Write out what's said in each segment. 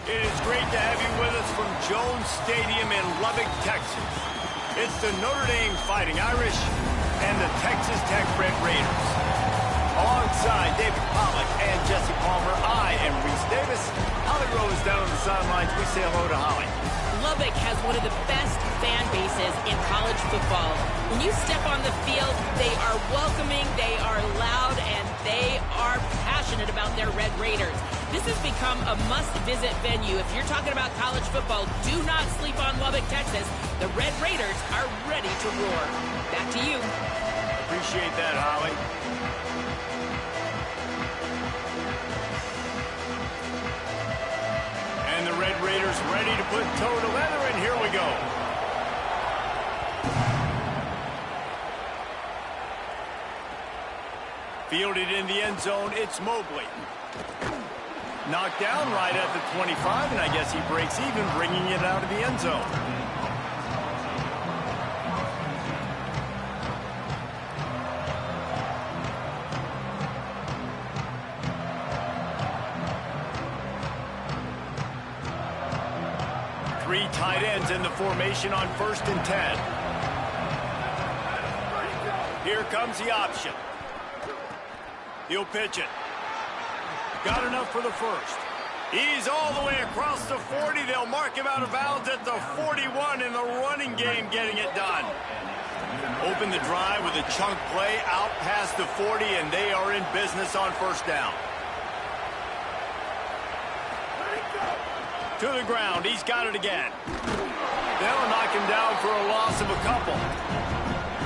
It is great to have you with us from Jones Stadium in Lubbock, Texas. It's the Notre Dame Fighting Irish and the Texas Tech Red Raiders. Alongside David Pollack and Jesse Palmer, I am Reese Davis. Holly Rose down on the sidelines. We say hello to Holly. Lubbock has one of the best fan bases in college football. When you step on the field, they are welcoming, they are loud, and they are passionate about their Red Raiders. This has become a must-visit venue. If you're talking about college football, do not sleep on Lubbock, Texas. The Red Raiders are ready to roar. Back to you. Appreciate that, Holly. And the Red Raiders ready to put toe to leather, and here we go. Fielded in the end zone, it's Mobley. Knocked down right at the 25, and I guess he breaks even, bringing it out of the end zone. Three tight ends in the formation on 1st and 10. Here comes the option. He'll pitch it. Got enough for the first. He's all the way across the 40. They'll mark him out of bounds at the 41 in the running game, getting it done. Open the drive with a chunk play out past the 40, and they are in business on 1st down. To the ground. He's got it again. They'll knock him down for a loss of a couple.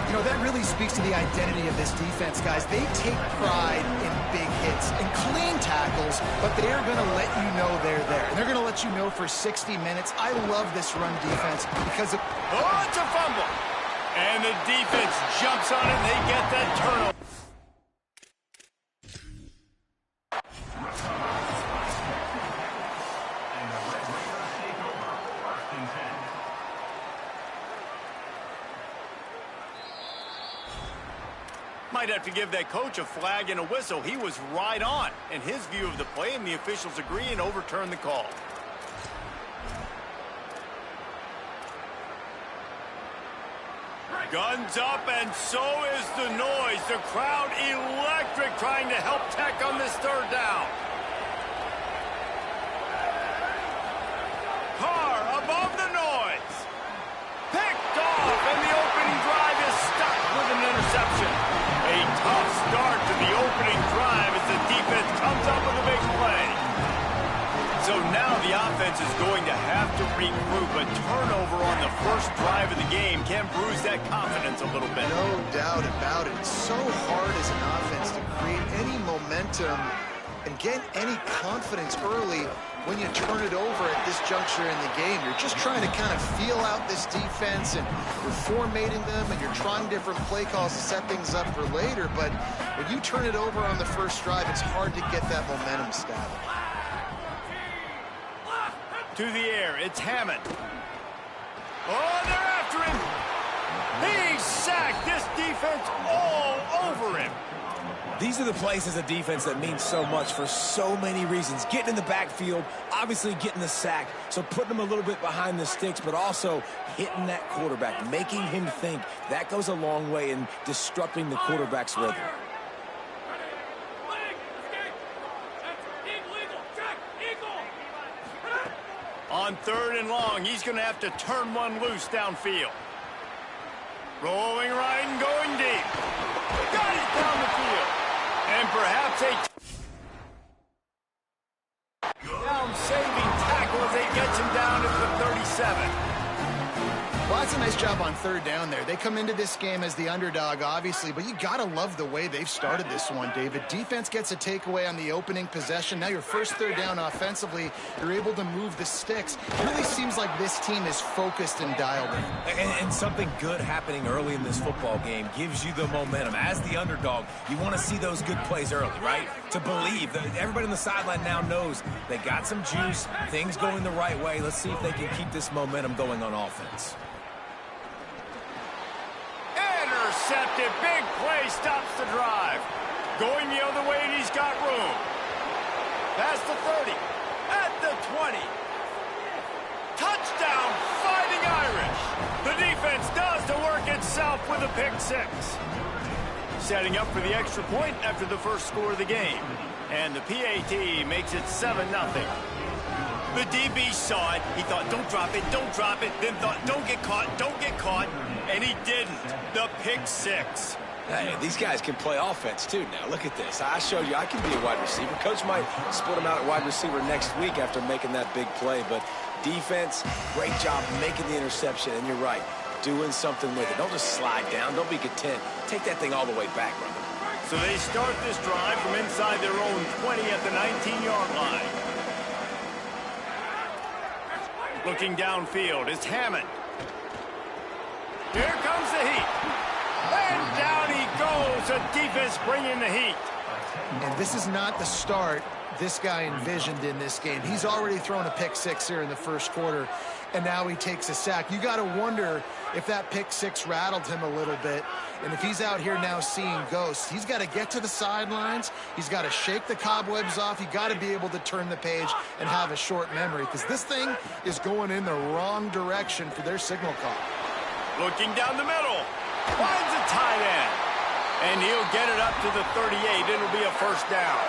You know, that really speaks to the identity of this defense, guys. They take pride in big hits and clean tackles, but they are going to let you know they're there. And they're going to let you know for 60 minutes. I love this run defense because of... Oh, it's a fumble. And the defense jumps on it, and they get that turnover. Might have to give that coach a flag and a whistle. He was right on in his view of the play, and the officials agree and overturn the call. Guns up, and so is the noise. The crowd electric, trying to help Tech on this 3rd down. Carr above the noise. Picked off, and the opening drive is stuck with an interception. A tough start to the opening drive as the defense comes up with a big play. So now the offense is going to have to regroup. A turnover on the 1st drive of the game can bruise that confidence a little bit. No doubt about it. It's so hard as an offense to create any momentum and get any confidence early when you turn it over at this juncture in the game. You're just trying to kind of feel out this defense, and you're formatting them, and you're trying different play calls to set things up for later. But when you turn it over on the 1st drive, it's hard to get that momentum established. To the air, it's Hammond. Oh, they're after him. He's sacked. This defense all over him. These are the plays as a defense that mean so much for so many reasons. Getting in the backfield, obviously getting the sack, so putting them a little bit behind the sticks, but also hitting that quarterback, making him think. That goes a long way in disrupting the quarterback's rhythm. On 3rd and long, he's going to have to turn one loose downfield. Rolling right and going deep. Got it down the field. And perhaps a down-saving tackle as they get him down at the 37. Well, that's a nice job on 3rd down there. They come into this game as the underdog, obviously, but you got to love the way they've started this one, David. Defense gets a takeaway on the opening possession. Now your 1st 3rd down offensively, you're able to move the sticks. It really seems like this team is focused and dialed in. And something good happening early in this football game gives you the momentum. As the underdog, you want to see those good plays early, right? To believe that everybody on the sideline now knows they got some juice, things going the right way. Let's see if they can keep this momentum going on offense. Intercepted. Big play stops the drive. Going the other way, and he's got room. Past the 30. At the 20. Touchdown, Fighting Irish. The defense does the work itself with a pick six. Setting up for the extra point after the first score of the game. And the PAT makes it 7-0. The DB saw it. He thought, don't drop it, then thought, don't get caught, and he didn't. The pick six. Hey, these guys can play offense, too, now. Look at this. I showed you I can be a wide receiver. Coach might split him out at wide receiver next week after making that big play, but defense, great job making the interception, and you're right, doing something with it. Don't just slide down. Don't be content. Take that thing all the way back, brother. So they start this drive from inside their own 20 at the 19-yard line. Looking downfield, it's Hammond. Here comes the heat. And down he goes. The defense bringing the heat. And this is not the start this guy envisioned in this game. He's already thrown a pick six here in the first quarter, and now he takes a sack. You got to wonder if that pick six rattled him a little bit. And if he's out here now seeing ghosts, he's got to get to the sidelines. He's got to shake the cobwebs off. You got to be able to turn the page and have a short memory, because this thing is going in the wrong direction for their signal call. Looking down the middle. Finds a tight end. And he'll get it up to the 38. It'll be a first down.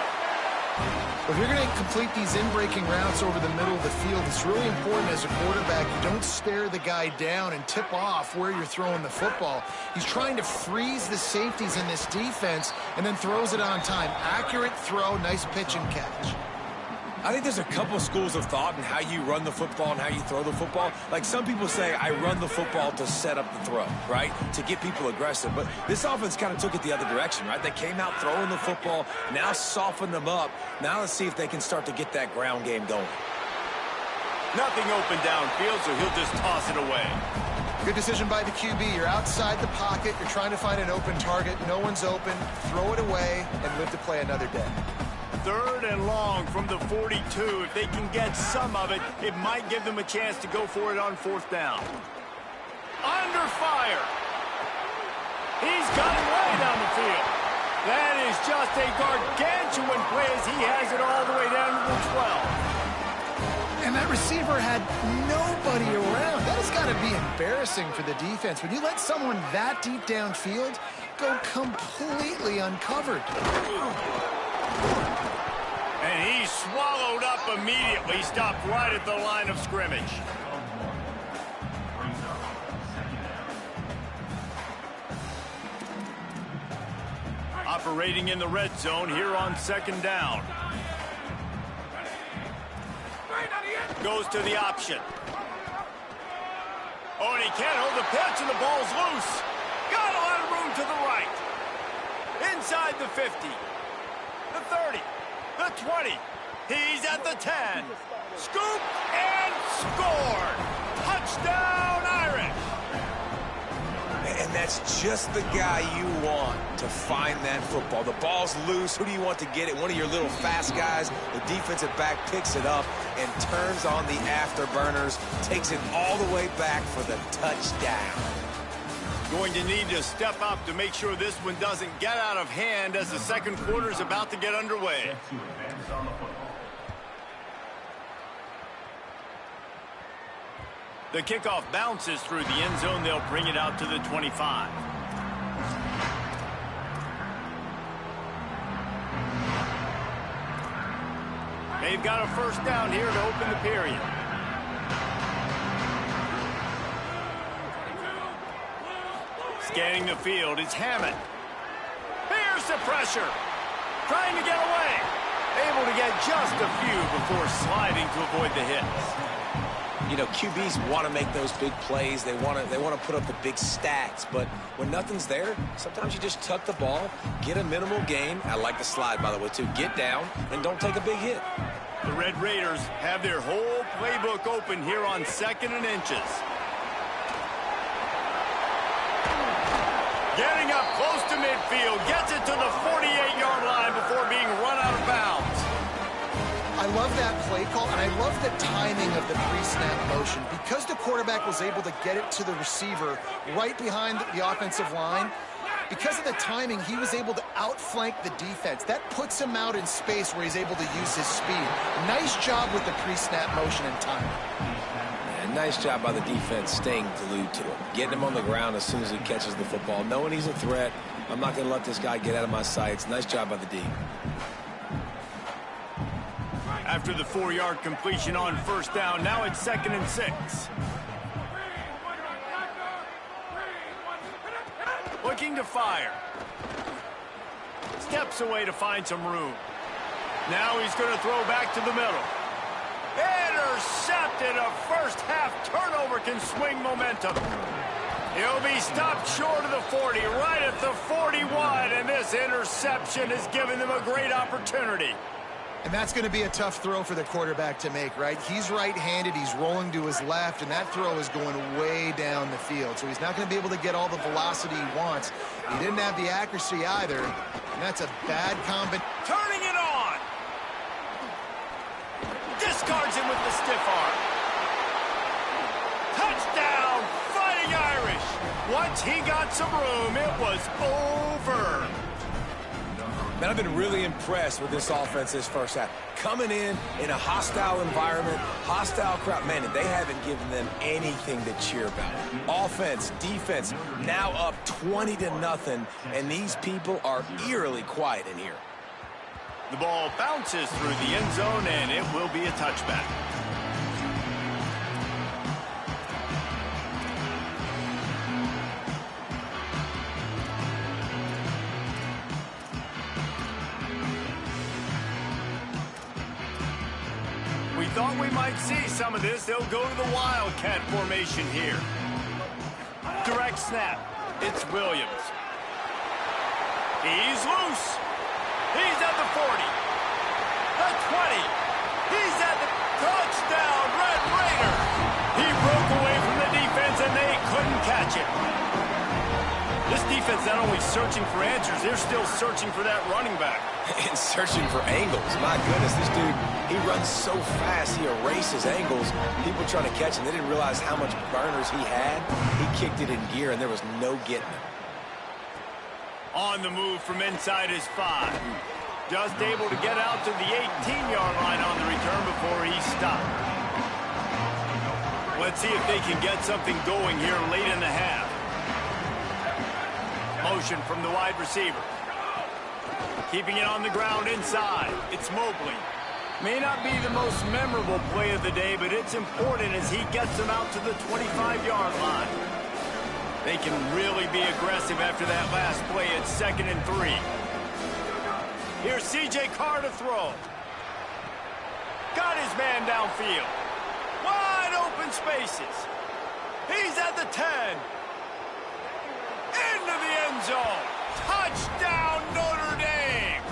If you're going to complete these in-breaking routes over the middle of the field, it's really important as a quarterback you don't stare the guy down and tip off where you're throwing the football. He's trying to freeze the safeties in this defense and then throws it on time. Accurate throw, nice pitch and catch. I think there's a couple schools of thought in how you run the football and how you throw the football. Like some people say, I run the football to set up the throw, right? To get people aggressive. But this offense kind of took it the other direction, right? They came out throwing the football, now softened them up. Now let's see if they can start to get that ground game going. Nothing open downfield, so he'll just toss it away. Good decision by the QB. You're outside the pocket. You're trying to find an open target. No one's open. Throw it away and live to play another day. 3rd and long from the 42. If they can get some of it, it might give them a chance to go for it on 4th down. Under fire. He's got it way down the field. That is just a gargantuan play as he has it all the way down to the 12. And that receiver had nobody around. That has got to be embarrassing for the defense. When you let someone that deep downfield go completely uncovered. And he swallowed up immediately, stopped right at the line of scrimmage. Operating in the red zone here on 2nd down. Goes to the option. Oh, and he can't hold the pitch, and the ball's loose. Got a lot of room to the right. Inside the 50. The 30. The 20. He's at the 10. Scoop and scored. Touchdown, Irish. And that's just the guy you want to find that football. The ball's loose. Who do you want to get it? One of your little fast guys. The defensive back picks it up and turns on the afterburners. Takes it all the way back for the touchdown. Going to need to step up to make sure this one doesn't get out of hand as the second quarter is about to get underway. The kickoff bounces through the end zone. They'll bring it out to the 25. They've got a first down here to open the period. Scanning the field, it's Hammond. Here's the pressure. Trying to get away. Able to get just a few before sliding to avoid the hits. You know, QBs want to make those big plays. They want to put up the big stats. But when nothing's there, sometimes you just tuck the ball, get a minimal gain. I like the slide, by the way, too. Get down and don't take a big hit. The Red Raiders have their whole playbook open here on 2nd and inches. Getting up close to midfield, gets it to the 48-yard line before being run out of bounds. I love that play call, and I love the timing of the pre-snap motion. Because the quarterback was able to get it to the receiver right behind the offensive line, because of the timing, he was able to outflank the defense. That puts him out in space where he's able to use his speed. Nice job with the pre-snap motion and timing. And nice job by the defense staying glued to him. Getting him on the ground as soon as he catches the football. Knowing he's a threat, I'm not going to let this guy get out of my sights. Nice job by the D. After the 4-yard completion on first down, now it's 2nd and 6. Looking to fire. Steps away to find some room. Now he's going to throw back to the middle. Intercepted. A first-half turnover can swing momentum. He'll be stopped short of the 40, right at the 41, and this interception has given them a great opportunity. And that's going to be a tough throw for the quarterback to make, right? He's right-handed, he's rolling to his left, and that throw is going way down the field. So he's not going to be able to get all the velocity he wants. He didn't have the accuracy either, and that's a bad combination. Turning it on. Discards him with the stiff arm. Touchdown, Fighting Irish. Once he got some room, it was over. Man, I've been really impressed with this offense this first half. Coming in a hostile environment, hostile crowd. Man, they haven't given them anything to cheer about. Offense, defense, now up 20-0, and these people are eerily quiet in here. The ball bounces through the end zone, and it will be a touchback. We thought we might see some of this. They'll go to the Wildcat formation here. Direct snap. It's Williams. He's loose. He's at the 40. The 20. He's at the touchdown, Red Raider. He broke away from the defense, and they couldn't catch it. This defense not only searching for answers, they're still searching for that running back. And searching for angles. My goodness, this dude, he runs so fast, he erases angles. People trying to catch him, they didn't realize how much burners he had. He kicked it in gear, and there was no getting him. On the move from inside his 5. Just able to get out to the 18-yard line on the return before he stopped. Let's see if they can get something going here late in the half. Motion from the wide receiver. Keeping it on the ground inside. It's Mobley. May not be the most memorable play of the day, but it's important as he gets them out to the 25-yard line. They can really be aggressive after that last play. It's 2nd and 3. Here's C.J. Carr to throw. Got his man downfield. Wide open spaces. He's at the 10. Into the end zone. Touchdown, Notre Dame.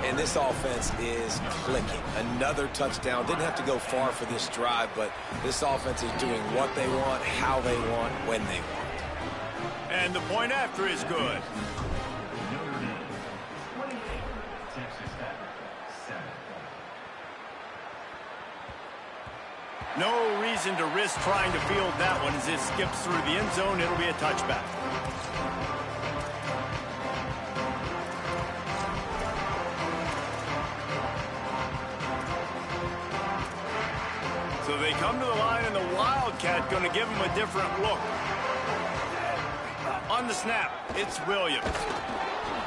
And this offense is clicking. Another touchdown. Didn't have to go far for this drive, but this offense is doing what they want, how they want, when they want. And the point after is good. No reason to risk trying to field that one as it skips through the end zone. It'll be a touchback. So they come to the line, and the Wildcat going to give them a different look. On the snap, it's Williams.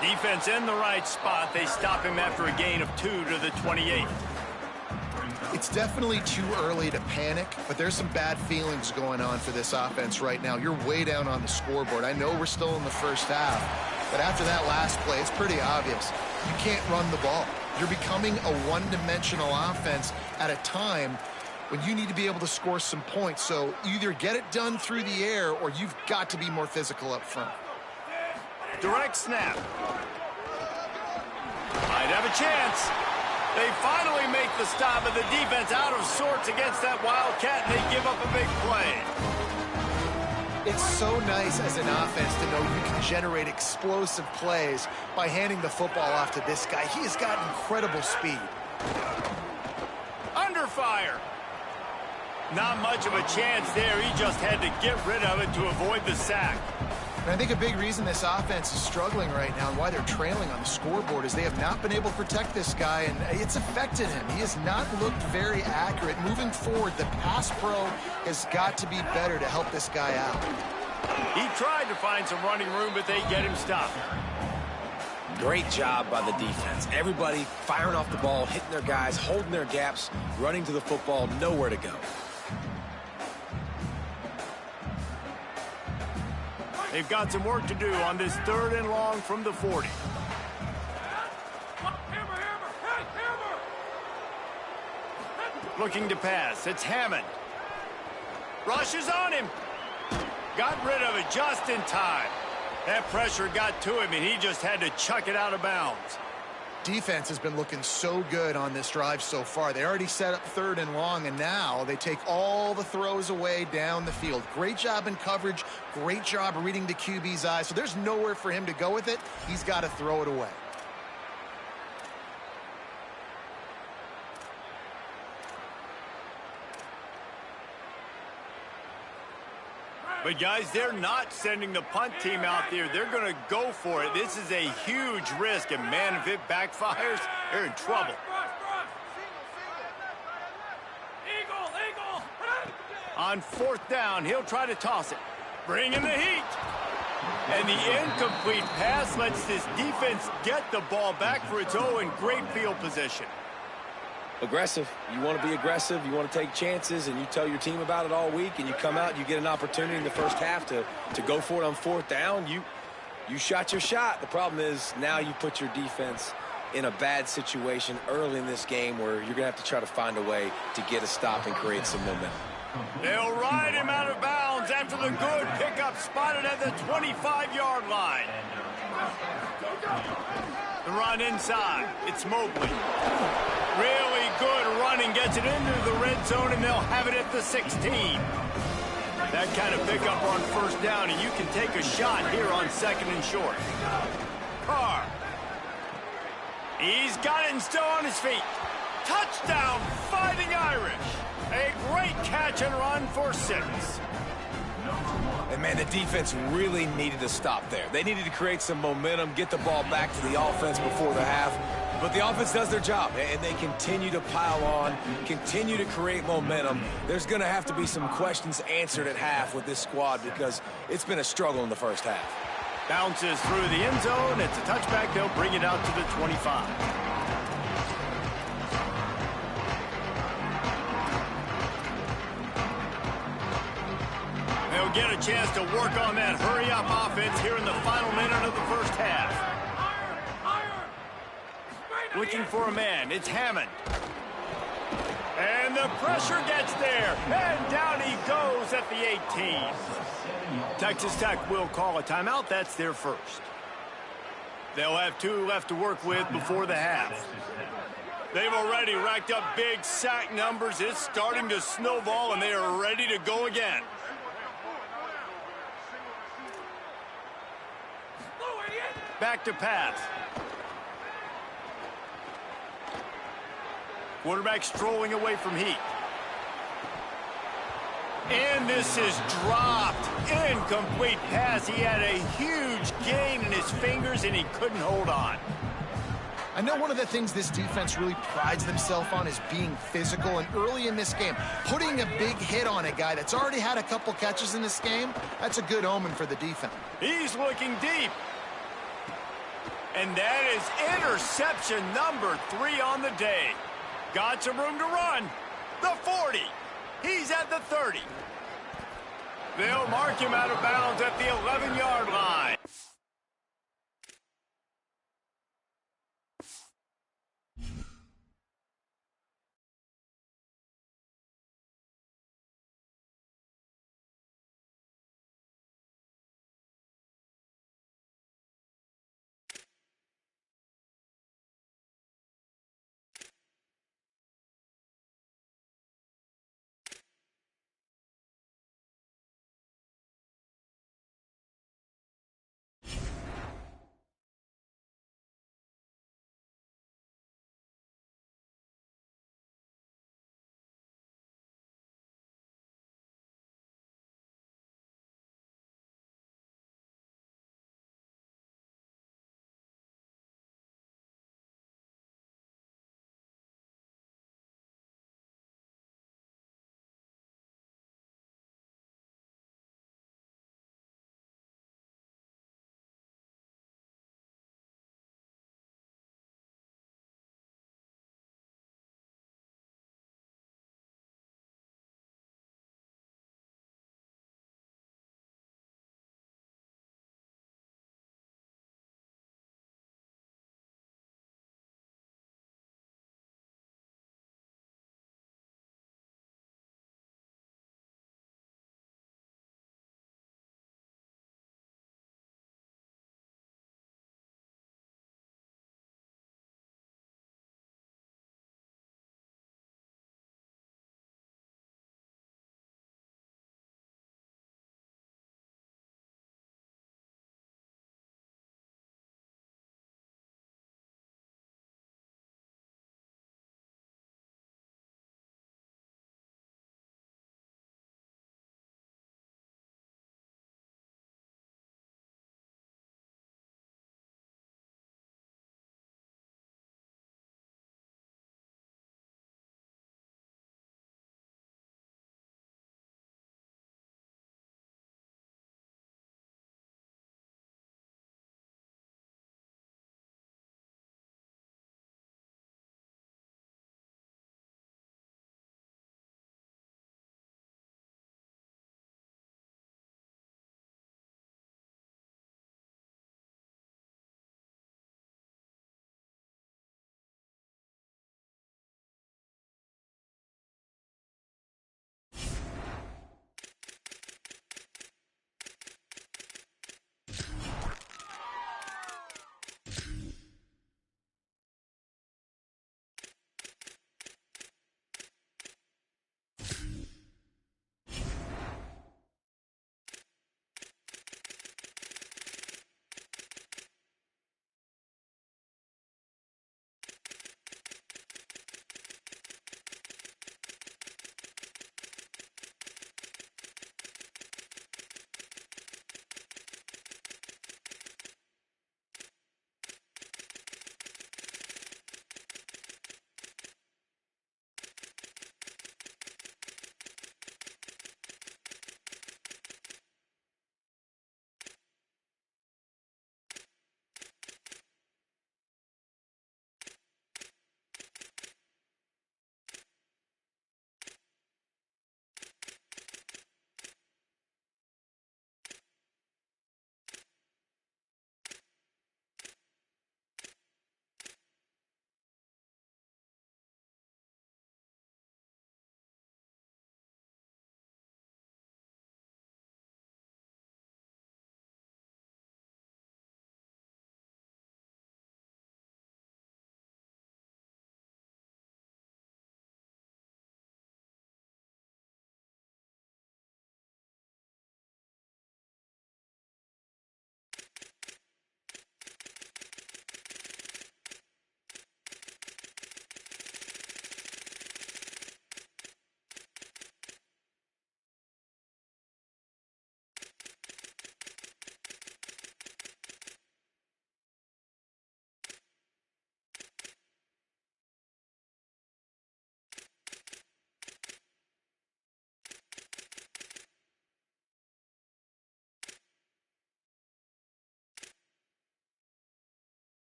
Defense in the right spot. They stop him after a gain of 2 to the 28. It's definitely too early to panic, but there's some bad feelings going on for this offense right now. You're way down on the scoreboard. I know we're still in the first half, but after that last play, it's pretty obvious. You can't run the ball. You're becoming a one-dimensional offense at a time when you need to be able to score some points. So either get it done through the air or you've got to be more physical up front. Direct snap. Might have a chance. They finally make the stop, but the defense out of sorts against that Wildcat, and they give up a big play. It's so nice as an offense to know you can generate explosive plays by handing the football off to this guy. He has got incredible speed. Under fire. Not much of a chance there. He just had to get rid of it to avoid the sack. And I think a big reason this offense is struggling right now and why they're trailing on the scoreboard is they have not been able to protect this guy, and it's affected him. He has not looked very accurate. Moving forward, the pass pro has got to be better to help this guy out. He tried to find some running room, but they get him stopped. Great job by the defense. Everybody firing off the ball, hitting their guys, holding their gaps, running to the football, nowhere to go. They've got some work to do on this 3rd and long from the 40. Looking to pass. It's Hammond. Rushes on him. Got rid of it just in time. That pressure got to him, and he just had to chuck it out of bounds. Defense has been looking so good on this drive so far. They already set up 3rd and long, and now they take all the throws away down the field. Great job in coverage. Great job reading the QB's eyes. So there's nowhere for him to go with it. He's got to throw it away. But, guys, they're not sending the punt team out there. They're going to go for it. This is a huge risk, and, man, if it backfires, they're in trouble. On 4th down, he'll try to toss it. Bring in the heat. And the incomplete pass lets this defense get the ball back for its own great field position. Aggressive. You want to be aggressive. You want to take chances, and you tell your team about it all week, and you come out and you get an opportunity in the first half to go for it on 4th down. You shot your shot. The problem is now you put your defense in a bad situation early in this game where you're going to have to try to find a way to get a stop and create some momentum. They'll ride him out of bounds after the good pickup spotted at the 25-yard line. The run inside. It's Mobley. Really good running, gets it into the red zone, and they'll have it at the 16. That kind of pickup on 1st down, and you can take a shot here on 2nd and short. Carr. He's got it and still on his feet. Touchdown, Fighting Irish. A great catch and run for 6. And, man, the defense really needed to stop there. They needed to create some momentum, get the ball back to the offense before the half. But the offense does their job, and they continue to pile on, continue to create momentum. There's going to have to be some questions answered at half with this squad because it's been a struggle in the first half. Bounces through the end zone. It's a touchback. They'll bring it out to the 25. They'll get a chance to work on that hurry-up offense here in the final minute of the first half. Looking for a man. It's Hammond. And the pressure gets there. And down he goes at the 18. Texas Tech will call a timeout. That's their first. They'll have 2 left to work with before the half. They've already racked up big sack numbers. It's starting to snowball, and they are ready to go again. Back to pass. Quarterback strolling away from heat. And this is dropped. Incomplete pass. He had a huge gain in his fingers, and he couldn't hold on. I know one of the things this defense really prides themselves on is being physical, and early in this game, putting a big hit on a guy that's already had a couple catches in this game, that's a good omen for the defense. He's looking deep. And that is interception number 3 on the day. Got some room to run. The 40. He's at the 30. They'll mark him out of bounds at the 11-yard line.